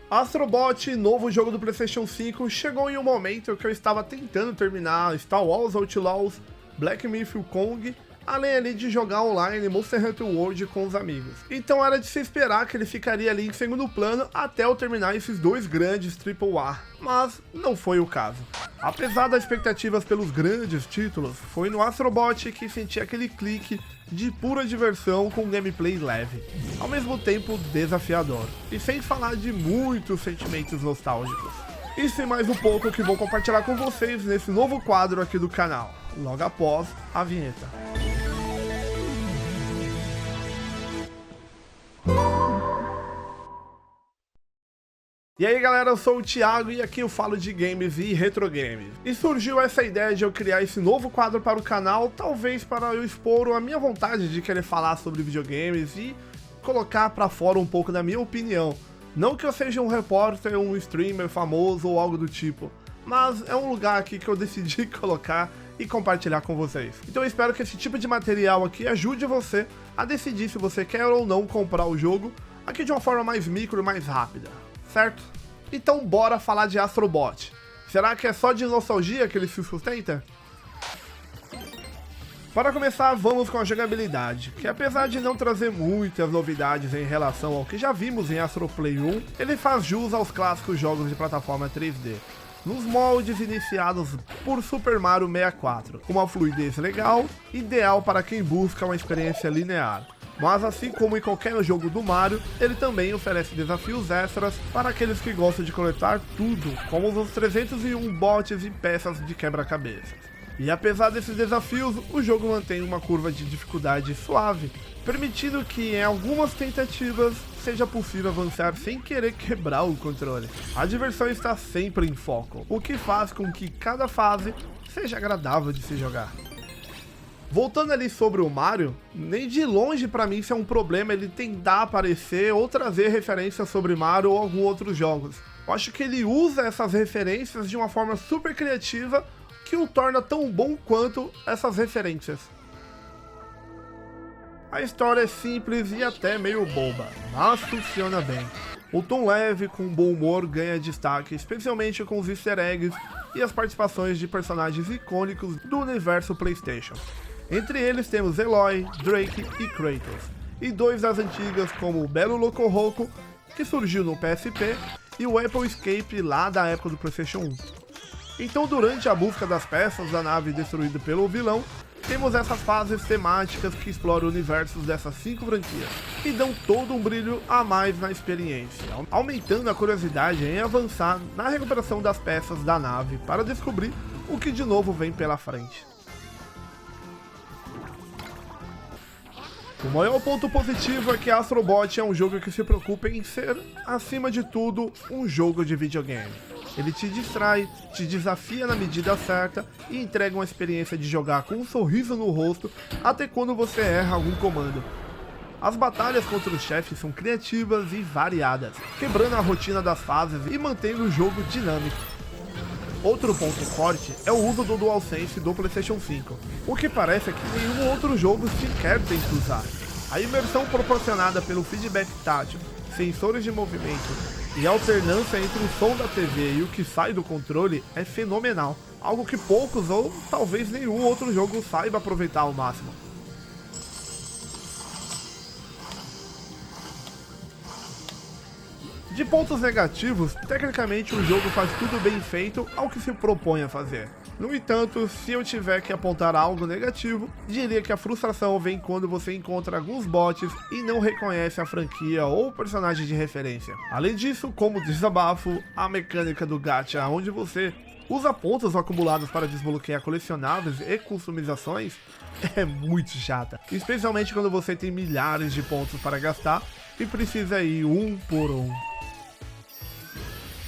Astrobot, novo jogo do PlayStation 5, chegou em um momento que eu estava tentando terminar Star Wars Outlaws, Black Myth Wukong, além ali de jogar online Monster Hunter World com os amigos. Então era de se esperar que ele ficaria ali em segundo plano até eu terminar esses dois grandes AAA, mas não foi o caso. Apesar das expectativas pelos grandes títulos, foi no Astrobot que senti aquele clique de pura diversão com gameplay leve, ao mesmo tempo desafiador, e sem falar de muitos sentimentos nostálgicos. Isso e mais um pouco que vou compartilhar com vocês nesse novo quadro aqui do canal, logo após a vinheta. E aí galera, eu sou o Thiago e aqui eu falo de games e retro games. E surgiu essa ideia de eu criar esse novo quadro para o canal, talvez para eu expor a minha vontade de querer falar sobre videogames e colocar para fora um pouco da minha opinião. Não que eu seja um repórter, um streamer famoso ou algo do tipo, mas é um lugar aqui que eu decidi colocar e compartilhar com vocês. Então eu espero que esse tipo de material aqui ajude você a decidir se você quer ou não comprar o jogo, aqui de uma forma mais micro e mais rápida. Certo? Então bora falar de Astrobot. Será que é só de nostalgia que ele se sustenta? Para começar, vamos com a jogabilidade, que apesar de não trazer muitas novidades em relação ao que já vimos em Astro Play 1, ele faz jus aos clássicos jogos de plataforma 3D, nos moldes iniciados por Super Mario 64, com uma fluidez legal, ideal para quem busca uma experiência linear. Mas assim como em qualquer jogo do Mario, ele também oferece desafios extras para aqueles que gostam de coletar tudo, como os 301 bots e peças de quebra-cabeças. E apesar desses desafios, o jogo mantém uma curva de dificuldade suave, permitindo que em algumas tentativas seja possível avançar sem querer quebrar o controle. A diversão está sempre em foco, o que faz com que cada fase seja agradável de se jogar. Voltando ali sobre o Mario, nem de longe pra mim isso é um problema ele tentar aparecer ou trazer referências sobre Mario ou alguns outros jogos. Eu acho que ele usa essas referências de uma forma super criativa que o torna tão bom quanto essas referências. A história é simples e até meio boba, mas funciona bem. O tom leve com bom humor ganha destaque, especialmente com os easter eggs e as participações de personagens icônicos do universo PlayStation. Entre eles temos Eloy, Drake e Kratos, e dois das antigas como o Belo Loco Roco, que surgiu no PSP, e o Apple Escape lá da época do PlayStation 1. Então durante a busca das peças da nave destruída pelo vilão, temos essas fases temáticas que exploram universos dessas 5 franquias, e dão todo um brilho a mais na experiência, aumentando a curiosidade em avançar na recuperação das peças da nave para descobrir o que de novo vem pela frente. O maior ponto positivo é que Astrobot é um jogo que se preocupa em ser, acima de tudo, um jogo de videogame. Ele te distrai, te desafia na medida certa e entrega uma experiência de jogar com um sorriso no rosto até quando você erra algum comando. As batalhas contra os chefes são criativas e variadas, quebrando a rotina das fases e mantendo o jogo dinâmico. Outro ponto forte é o uso do DualSense do PlayStation 5, o que parece que nenhum outro jogo sequer tenta usar. A imersão proporcionada pelo feedback tátil, sensores de movimento e alternância entre o som da TV e o que sai do controle é fenomenal, algo que poucos ou talvez nenhum outro jogo saiba aproveitar ao máximo. De pontos negativos, tecnicamente o jogo faz tudo bem feito ao que se propõe a fazer. No entanto, se eu tiver que apontar algo negativo, diria que a frustração vem quando você encontra alguns bots e não reconhece a franquia ou personagem de referência. Além disso, como desabafo, a mecânica do gacha, onde você usa pontos acumulados para desbloquear colecionáveis e customizações, é muito chata, especialmente quando você tem milhares de pontos para gastar e precisa ir um por um.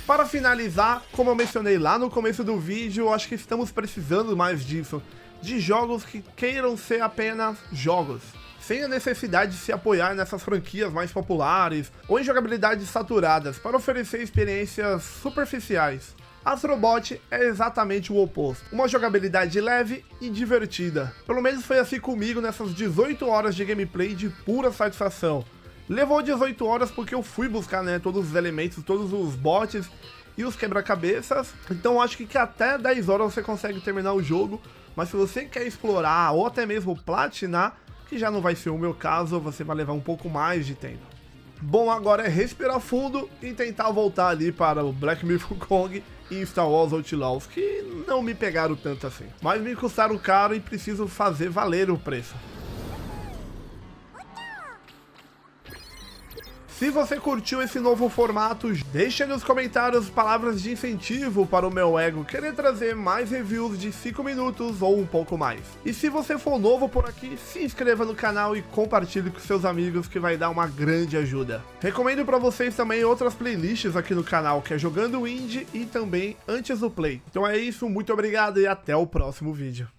Para finalizar, como eu mencionei lá no começo do vídeo, eu acho que estamos precisando mais disso, de jogos que queiram ser apenas jogos, sem a necessidade de se apoiar nessas franquias mais populares ou em jogabilidades saturadas para oferecer experiências superficiais. Astrobot é exatamente o oposto, uma jogabilidade leve e divertida. Pelo menos foi assim comigo nessas 18 horas de gameplay de pura satisfação. Levou 18 horas porque eu fui buscar, né, todos os elementos, todos os bots e os quebra-cabeças. Então acho que até 10 horas você consegue terminar o jogo. Mas se você quer explorar ou até mesmo platinar, que já não vai ser o meu caso, você vai levar um pouco mais de tempo. Bom, agora é respirar fundo e tentar voltar ali para o Black Myth Wukong e Star Wars Outlaws, que não me pegaram tanto assim. Mas me custaram caro e preciso fazer valer o preço. Se você curtiu esse novo formato, deixa nos comentários palavras de incentivo para o meu ego querer trazer mais reviews de 5 minutos ou um pouco mais. E se você for novo por aqui, se inscreva no canal e compartilhe com seus amigos que vai dar uma grande ajuda. Recomendo para vocês também outras playlists aqui no canal, que é Jogando Indie e também Antes do Play. Então é isso, muito obrigado e até o próximo vídeo.